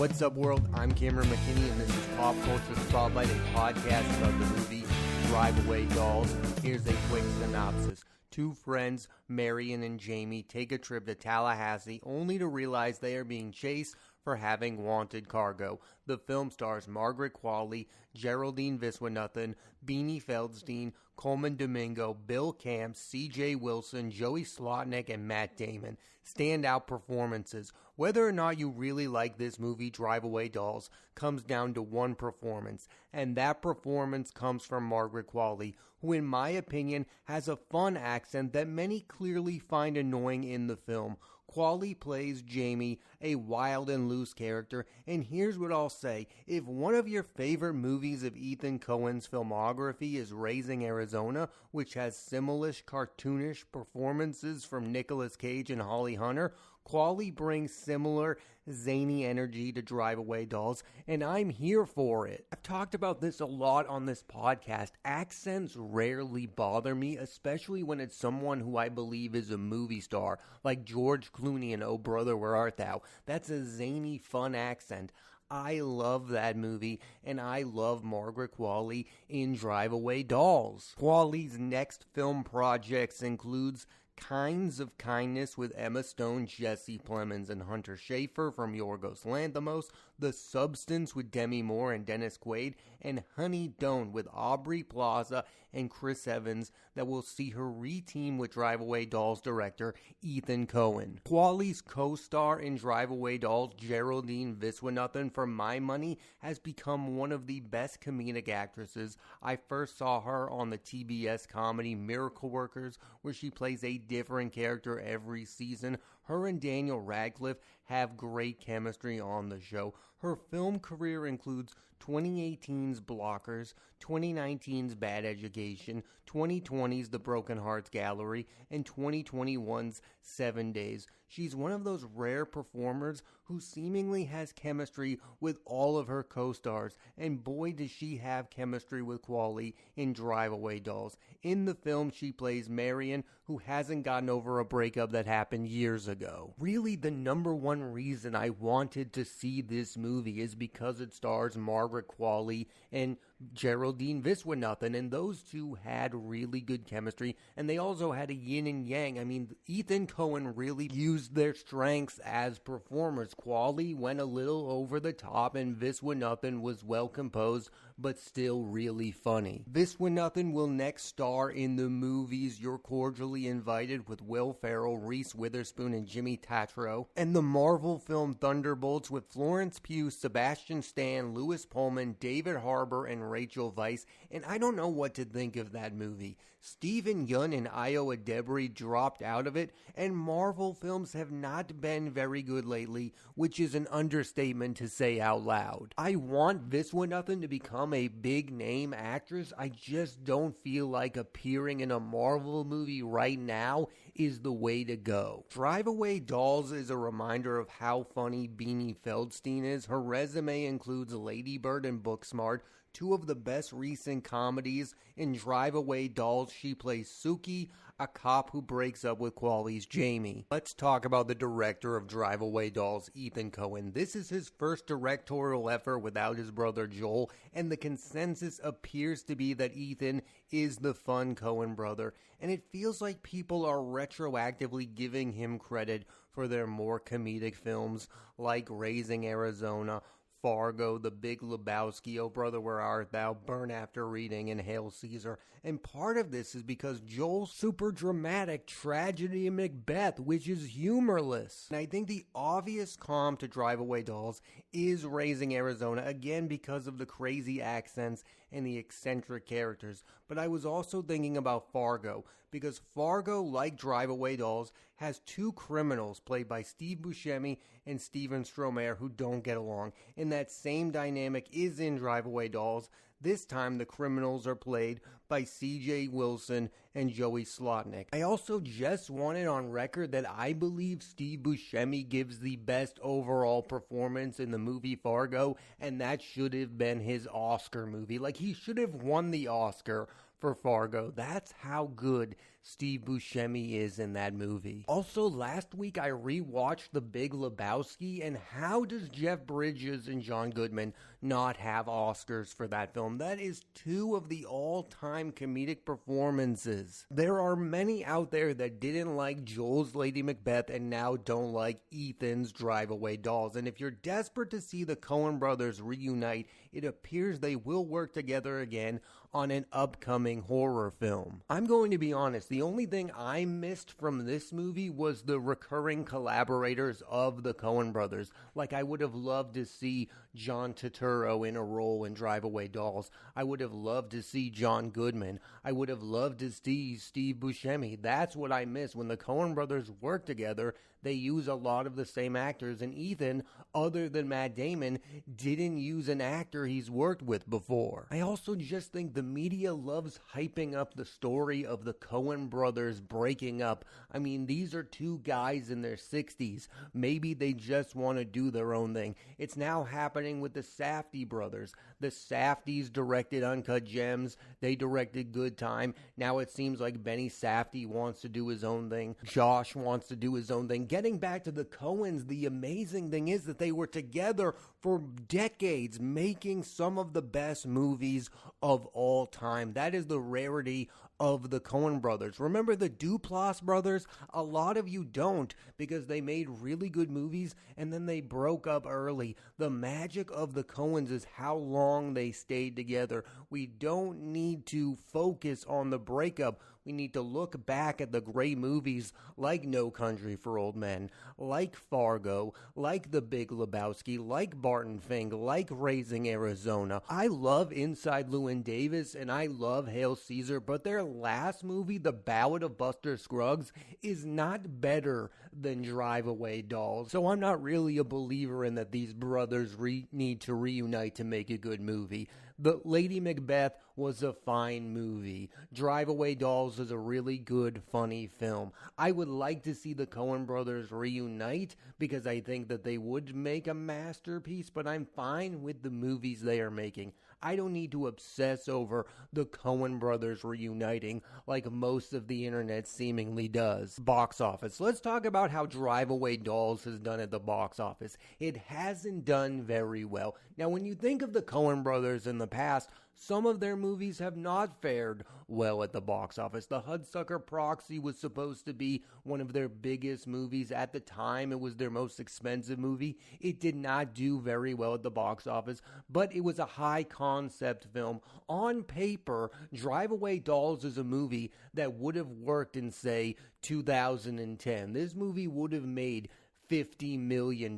What's up, world? I'm Cameron McKinney, and this is Pop Culture Spotlight, a podcast about the movie Drive Away Dolls. Here's a quick synopsis. Two friends, Marion and Jamie, take a trip to Tallahassee only to realize they are being chased for having wanted cargo. The film stars Margret, Qualley, Geraldine, Viswanathan, Beanie Feldstein, Coleman Domingo, Bill Camp, C.J. Wilson, Joey Slotnick, and Matt Damon. Standout performances. Whether or not you really like this movie, Drive Away Dolls, comes down to one performance, and that performance comes from Margret Qualley, who in my opinion has a fun accent that many clearly find annoying in the film. Qualley plays Jamie, a wild and loose character, and here's what I'll say. If one of your favorite movies of Ethan Coen's filmography is Raising Arizona, which has similar cartoonish performances from Nicolas Cage and Holly Hunter, Qualley brings similar zany energy to Drive Away Dolls, and I'm here for it. I've talked about this a lot on this podcast. Accents rarely bother me, especially when it's someone who I believe is a movie star, like George Clooney in Oh Brother, Where Art Thou? That's a zany, fun accent. I love that movie, and I love Margret Qualley in Drive Away Dolls. Qualley's next film projects includes Kinds of Kindness with Emma Stone, Jesse Plemons, and Hunter Schafer from Yorgos Lanthimos, The Substance with Demi Moore and Dennis Quaid, and Honey Don't with Aubrey Plaza and Chris Evans that will see her re-team with Drive Away Dolls director Ethan Coen. Qualley's co-star in Drive Away Dolls, Geraldine Viswanathan, for my money, has become one of the best comedic actresses. I first saw her on the TBS comedy Miracle Workers, where she plays a different character every season. Her and Daniel Radcliffe have great chemistry on the show. Her film career includes 2018's Blockers, 2019's Bad Education, 2020's The Broken Hearts Gallery, and 2021's 7 Days. She's one of those rare performers who seemingly has chemistry with all of her co-stars, and boy does she have chemistry with Qualley in Drive Away Dolls. In the film, she plays Marion, who hasn't gotten over a breakup that happened years ago. Really, the number one reason I wanted to see this movie is because it stars Margret Qualley and Geraldine Viswanathan, and those two had really good chemistry, and they also had a yin and yang. I mean, Ethan Coen really used their strengths as performers. Qualley went a little over the top, and Viswanathan was well composed, but still really funny. Viswanathan will next star in the movies You're Cordially Invited with Will Ferrell, Reese Witherspoon, and Jimmy Tatro, and the Marvel film Thunderbolts with Florence Pugh, Sebastian Stan, Louis Pullman, David Harbour, and Rachel Weisz, and I don't know what to think of that movie. Stephen Yeun and Io Debris dropped out of it, and Marvel films have not been very good lately, which is an understatement to say out loud. I want Viswanathan to become a big name actress. I just don't feel like appearing in a Marvel movie right now is the way to go. Drive Away Dolls is a reminder of how funny Beanie Feldstein is. Her resume includes Lady Bird and Booksmart, two of the best recent comedies. In Drive Away Dolls, she plays Suki, a cop who breaks up with Qualley's Jamie. Let's talk about the director of Drive Away Dolls, Ethan Coen. This is his first directorial effort without his brother Joel, and the consensus appears to be that Ethan is the fun Coen brother, and it feels like people are retroactively giving him credit for their more comedic films like Raising Arizona, Fargo, The Big Lebowski, Oh Brother, Where Art Thou, Burn After Reading, and Hail Caesar. And part of this is because Joel's super dramatic tragedy in Macbeth, which is humorless. And I think the obvious comp to Drive Away Dolls is Raising Arizona, again because of the crazy accents and the eccentric characters. But I was also thinking about Fargo, because Fargo, like Drive Away Dolls, has two criminals played by Steve Buscemi and Steven Stromae who don't get along. And that same dynamic is in Drive Away Dolls. This time the criminals are played by C.J. Wilson and Joey Slotnick. I also just want it on record that I believe Steve Buscemi gives the best overall performance in the movie Fargo, and that should have been his Oscar movie. Like, he should have won the Oscar for Fargo. That's how good Steve Buscemi is in that movie. Also, last week I rewatched The Big Lebowski, and how does Jeff Bridges and John Goodman not have Oscars for that film? That is two of the all-time comedic performances. There are many out there that didn't like Joel's Lady Macbeth and now don't like Ethan's Drive Away Dolls. And if you're desperate to see the Coen brothers reunite, it appears they will work together again on an upcoming horror film. I'm going to be honest, the only thing I missed from this movie was the recurring collaborators of the Coen brothers. Like, I would have loved to see John Turturro in a role in Drive Away Dolls. I would have loved to see John Goodman. I would have loved to see Steve Buscemi. That's what I miss. When the Coen brothers work together, they use a lot of the same actors, and Ethan, other than Matt Damon, didn't use an actor he's worked with before. I also just think the media loves hyping up the story of the Coen brothers breaking up. I mean, these are two guys in their 60s. Maybe they just want to do their own thing. It's now happening with the Safdie brothers. The Safdies directed Uncut Gems. They directed Good Time. Now it seems like Benny Safdie wants to do his own thing. Josh wants to do his own thing. Getting back to the Coens, the amazing thing is that they were together for decades, making some of the best movies of all time. That is the rarity of the Coen brothers. Remember the Duplass brothers? A lot of you don't, because they made really good movies and then they broke up early. The magic of the Coens is how long they stayed together. We don't need to focus on the breakup. We need to look back at the great movies like No Country for Old Men, like Fargo, like The Big Lebowski, like Barton Fink, like Raising Arizona. I love Inside Llewyn Davis and I love Hail Caesar, but their last movie, The Ballad of Buster Scruggs, is not better than Drive Away Dolls. So I'm not really a believer in that these brothers need to reunite to make a good movie. The Lady Macbeth was a fine movie. Drive Away Dolls is a really good, funny film. I would like to see the Coen brothers reunite because I think that they would make a masterpiece, but I'm fine with the movies they are making. I don't need to obsess over the Coen brothers reuniting like most of the internet seemingly does. Box office. Let's talk about how Drive Away Dolls has done at the box office. It hasn't done very well. Now, when you think of the Coen brothers in the past, some of their movies have not fared well at the box office. The Hudsucker Proxy was supposed to be one of their biggest movies at the time. It was their most expensive movie. It did not do very well at the box office, but it was a high concept film. On paper, Drive Away Dolls is a movie that would have worked in, say, 2010. This movie would have made $50 million.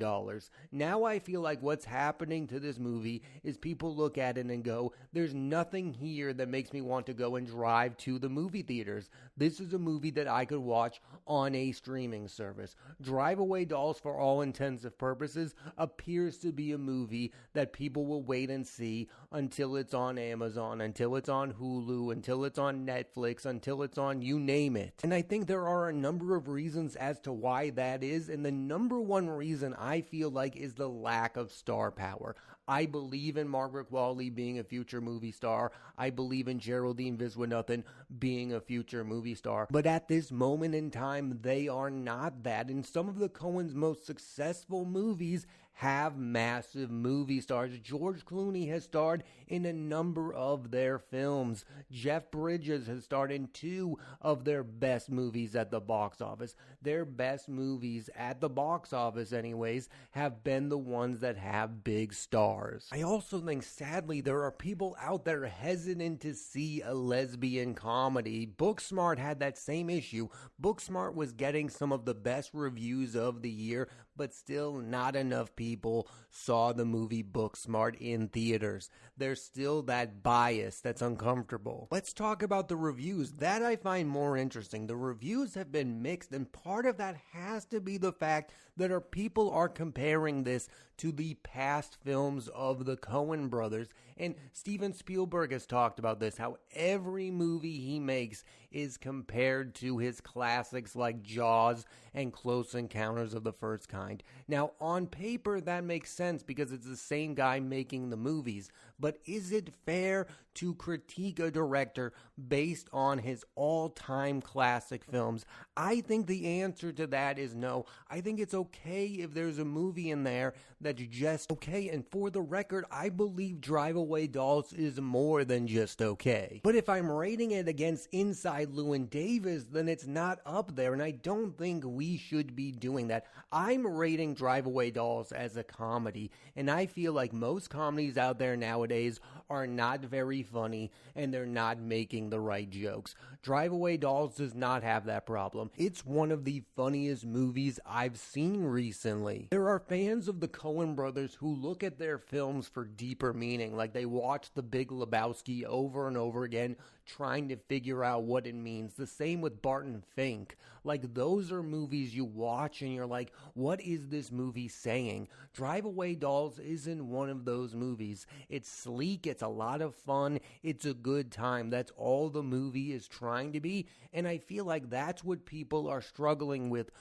Now I feel like what's happening to this movie is people look at it and go, there's nothing here that makes me want to go and drive to the movie theaters. This is a movie that I could watch on a streaming service. Drive Away Dolls, for all intents and purposes, appears to be a movie that people will wait and see until it's on Amazon, until it's on Hulu, until it's on Netflix, until it's on you name it. And I think there are a number of reasons as to why that is, and the number one reason I feel like is the lack of star power. I believe in Margret Qualley being a future movie star. I believe in Geraldine Viswanathan being a future movie star. But at this moment in time, they are not that. And some of the Coens' most successful movies have massive movie stars. George Clooney has starred in a number of their films. Jeff Bridges has starred in 2 of their best movies at the box office. Their best movies at the box office, anyways, have been the ones that have big stars. I also think, sadly, there are people out there hesitant to see a lesbian comedy. Booksmart had that same issue. Booksmart was getting some of the best reviews of the year, but still not enough people saw the movie Booksmart in theaters. There's still that bias that's uncomfortable. Let's talk about the reviews. That I find more interesting. The reviews have been mixed, and part of that has to be the fact that our people are comparing this to the past films of the Coen brothers. And Steven Spielberg has talked about this, how every movie he makes is compared to his classics like Jaws and Close Encounters of the First Kind. behind. Now, on paper, that makes sense because it's the same guy making the movies. But is it fair to critique a director based on his all-time classic films? I think the answer to that is no. I think it's okay if there's a movie in there that's just okay. And for the record, I believe Drive Away Dolls is more than just okay. But if I'm rating it against Inside Llewyn Davis, then it's not up there, and I don't think we should be doing that. I'm rating Drive Away Dolls as a comedy, and I feel like most comedies out there nowadays are not very funny, and they're not making the right jokes. Drive Away Dolls does not have that problem. It's one of the funniest movies I've seen recently. There are fans of the Coen brothers who look at their films for deeper meaning, like they watch The Big Lebowski over and over again, trying to figure out what it means. The same with Barton Fink. Like, those are movies you watch and you're like, what is this movie saying? Drive Away Dolls isn't one of those movies. It's sleek, it's a lot of fun, it's a good time. That's all the movie is trying to be, and I feel like that's what people are struggling with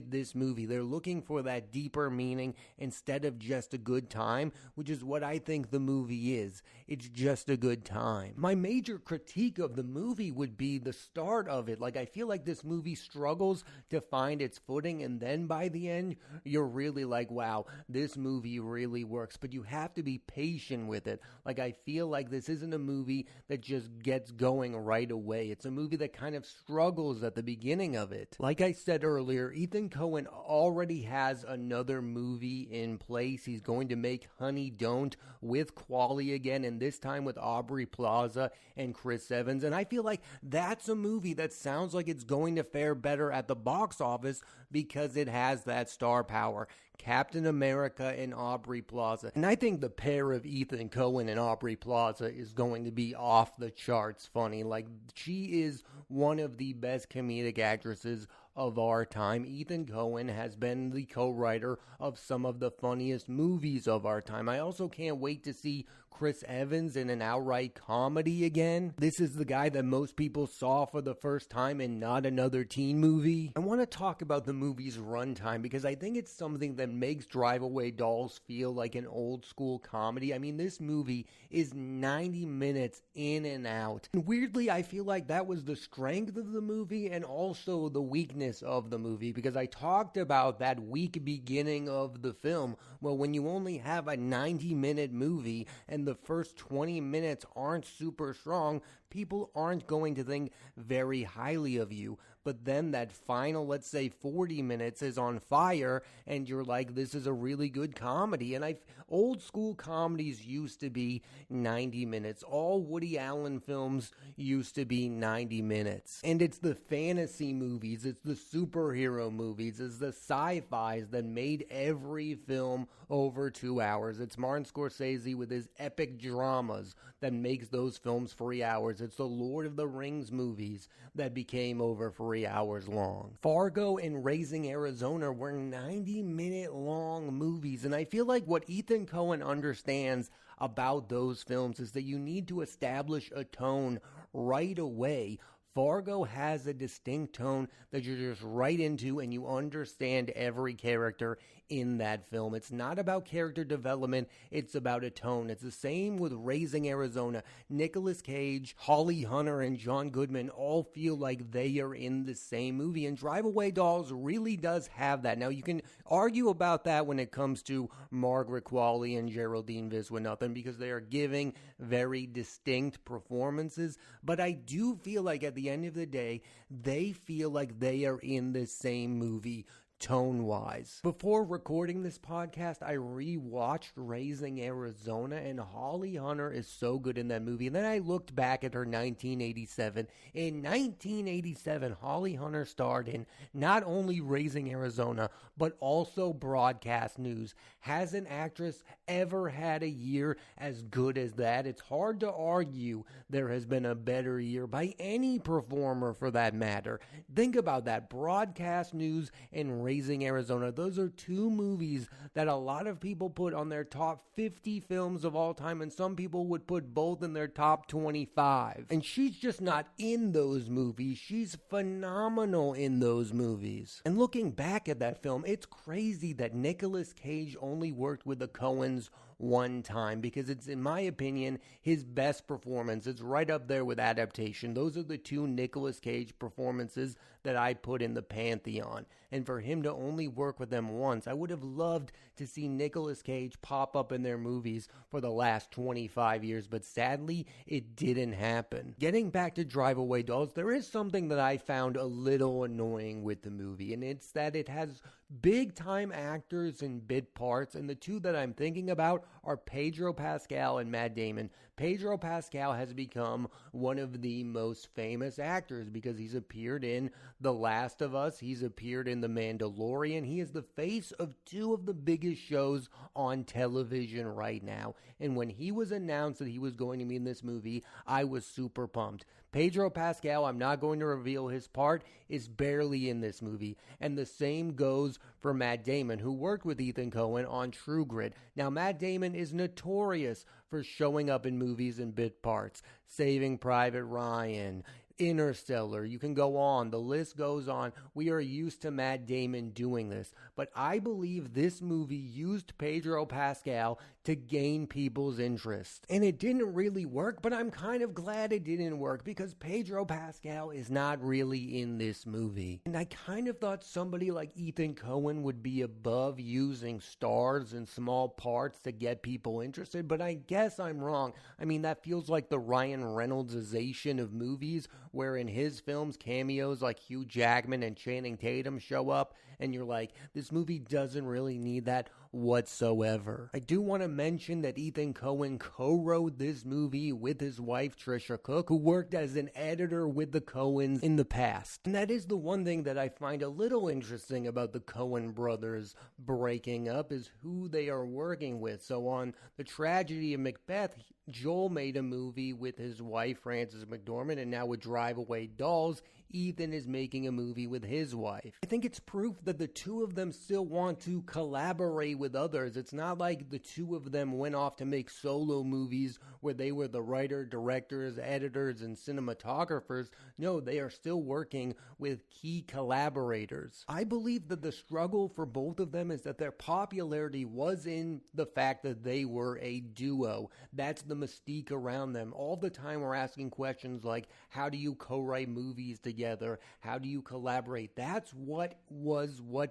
this movie. They're looking for that deeper meaning instead of just a good time, which is what I think the movie is. It's just a good time. My major critique of the movie would be the start of it. Like, I feel like this movie struggles to find its footing, and then by the end, you're really like, wow, this movie really works. But you have to be patient with it. Like, I feel like this isn't a movie that just gets going right away. It's a movie that kind of struggles at the beginning of it. Like I said earlier, Ethan Coen already has another movie in place. He's going to make Honey Don't with Qualley again, and this time with Aubrey Plaza and Chris Evans. And I feel like that's a movie that sounds like it's going to fare better at the box office because it has that star power. Captain America and Aubrey Plaza. And I think the pair of Ethan Coen and Aubrey Plaza is going to be off the charts funny. Like, she is one of the best comedic actresses of our time. Ethan Coen has been the co-writer of some of the funniest movies of our time. I also can't wait to see Chris Evans in an outright comedy again. This is the guy that most people saw for the first time in Not Another Teen Movie. I want to talk about the movie's runtime because I think it's something that makes Drive Away Dolls feel like an old school comedy. I mean, this movie is 90 minutes in and out. And weirdly, I feel like that was the strength of the movie and also the weakness of the movie, because I talked about that weak beginning of the film. Well, when you only have a 90-minute movie and the first 20 minutes aren't super strong, people aren't going to think very highly of you. But then that final, let's say 40 minutes is on fire, and you're like, this is a really good comedy. And old school comedies used to be 90 minutes. All Woody Allen films used to be 90 minutes. And it's the fantasy movies, it's the superhero movies, it's the sci-fis that made every film over 2 hours. It's Martin Scorsese with his epic dramas that makes those films 3 hours. It's the Lord of the Rings movies that became over 3 hours long. Fargo and Raising Arizona were 90-minute long movies, and I feel like what Ethan Coen understands about those films is that you need to establish a tone right away. Fargo has a distinct tone that you're just right into and you understand every character in that film. It's not about character development, it's about a tone. It's the same with Raising Arizona. Nicolas Cage, Holly Hunter, and John Goodman all feel like they are in the same movie, and Drive Away Dolls really does have that. Now, you can argue about that when it comes to Margret, Qualley, and Geraldine Viswanathan because they are giving very distinct performances, but I do feel like at the end of the day, they feel like they are in the same movie tone-wise. Before recording this podcast, I rewatched Raising Arizona, and Holly Hunter is so good in that movie. And then I looked back at her 1987. In 1987, Holly Hunter starred in not only Raising Arizona, but also Broadcast News. Has an actress ever had a year as good as that? It's hard to argue there has been a better year by any performer for that matter. Think about that. Broadcast News and Raising Arizona. Those are two movies that a lot of people put on their top 50 films of all time, and some people would put both in their top 25. And she's just not in those movies. She's phenomenal in those movies. And looking back at that film, it's crazy that Nicolas Cage only worked with the Coens one time, because it's, in my opinion, his best performance. It's right up there with Adaptation. Those are the two Nicolas Cage performances that I put in the pantheon. And for him to only work with them once, I would have loved to see Nicolas Cage pop up in their movies for the last 25 years, but sadly, it didn't happen. Getting back to Drive Away Dolls, there is something that I found a little annoying with the movie, and it's that it has big-time actors in bit parts, and the two that I'm thinking about are Pedro Pascal and Matt Damon. Pedro Pascal has become one of the most famous actors because he's appeared in The Last of Us, he's appeared in The Mandalorian, he is the face of two of the biggest shows on television right now, and when he was announced that he was going to be in this movie, I was super pumped. Pedro Pascal, I'm not going to reveal his part, is barely in this movie. And the same goes for Matt Damon, who worked with Ethan Coen on True Grit. Now, Matt Damon is notorious for showing up in movies in bit parts. Saving Private Ryan, Interstellar, you can go on, the list goes on. We are used to Matt Damon doing this, but I believe this movie used Pedro Pascal to gain people's interest. And it didn't really work, but I'm kind of glad it didn't work because Pedro Pascal is not really in this movie. And I kind of thought somebody like Ethan Coen would be above using stars in small parts to get people interested, but I guess I'm wrong. I mean, that feels like the Ryan Reynoldsization of movies, where in his films, cameos like Hugh Jackman and Channing Tatum show up, and you're like, this movie doesn't really need that whatsoever. I do want to mention that Ethan Coen co-wrote this movie with his wife Trisha Cook, who worked as an editor with the Coens in the past. And that is the one thing that I find a little interesting about the Coen brothers breaking up, is who they are working with. So on The Tragedy of Macbeth, Joel made a movie with his wife Frances McDormand, and now with Drive Away Dolls, Ethan is making a movie with his wife. I think it's proof that the two of them still want to collaborate with others. It's not like the two of them went off to make solo movies where they were the writer, directors, editors, and cinematographers. No, they are still working with key collaborators. I believe that the struggle for both of them is that their popularity was in the fact that they were a duo. That's the mystique around them. All the time we're asking questions like, how do you co-write movies together? How do you collaborate? That's what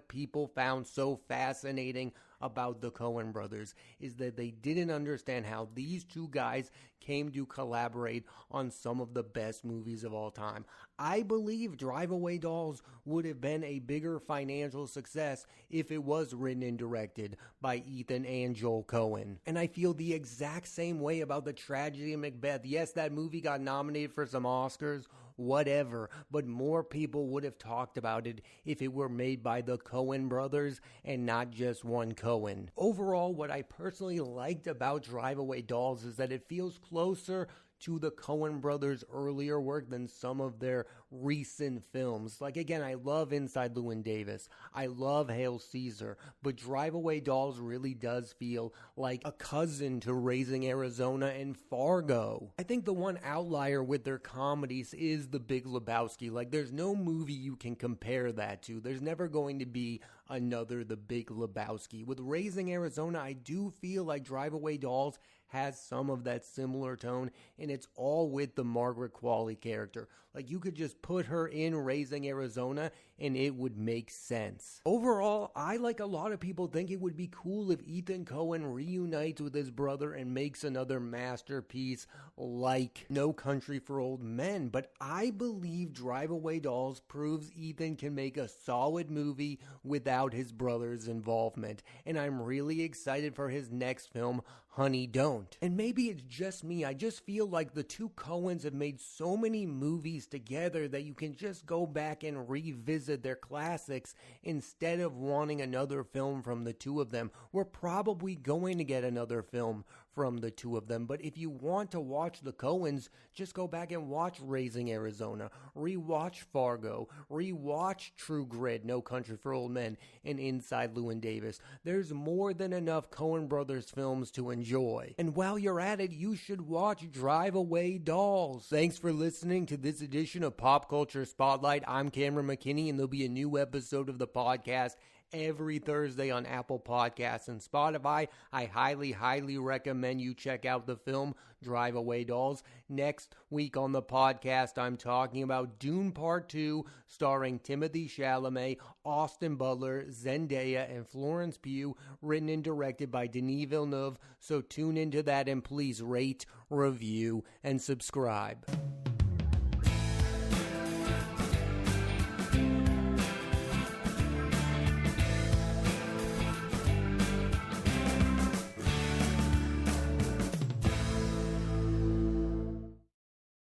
people found so fascinating about the Coen brothers, is that they didn't understand how these two guys came to collaborate on some of the best movies of all time. I believe Drive Away Dolls would have been a bigger financial success if it was written and directed by Ethan and Joel Coen. And I feel the exact same way about The Tragedy of Macbeth. Yes, that movie got nominated for some Oscars, whatever, but more people would have talked about it if it were made by the Coen brothers and not just one Coen. Overall, what I personally liked about Drive Away Dolls is that it feels closer to the Coen brothers' earlier work than some of their recent films. Like, again, I love Inside Llewyn Davis. I love Hail Caesar. But Drive Away Dolls really does feel like a cousin to Raising Arizona and Fargo. I think the one outlier with their comedies is The Big Lebowski. Like, there's no movie you can compare that to. There's never going to be another The Big Lebowski. With Raising Arizona, I do feel like Drive Away Dolls has some of that similar tone, and it's all with the Margret Qualley character. Like, you could just put her in Raising Arizona and it would make sense. Overall, I, like a lot of people, think it would be cool if Ethan Coen reunites with his brother and makes another masterpiece like No Country for Old Men, but I believe Drive Away Dolls proves Ethan can make a solid movie without his brother's involvement, and I'm really excited for his next film, Honey Don't. And maybe it's just me, I just feel like the two Coens have made so many movies together that you can just go back and revisit their classics instead of wanting another film from the two of them. We're probably going to get another film from the two of them. But if you want to watch the Coens, just go back and watch Raising Arizona, rewatch Fargo, rewatch True Grit, No Country for Old Men, and Inside Llewyn Davis. There's more than enough Coen Brothers films to enjoy. And while you're at it, you should watch Drive Away Dolls. Thanks for listening to this edition of Pop Culture Spotlight. I'm Cameron McKinney, and there'll be a new episode of the podcast every Thursday on Apple Podcasts and Spotify. I highly recommend you check out the film Drive Away Dolls. Next week on the podcast, I'm talking about Dune Part 2, starring Timothée Chalamet, Austin Butler, Zendaya, and Florence Pugh, written and directed by Denis Villeneuve. So tune into that and please rate, review, and subscribe.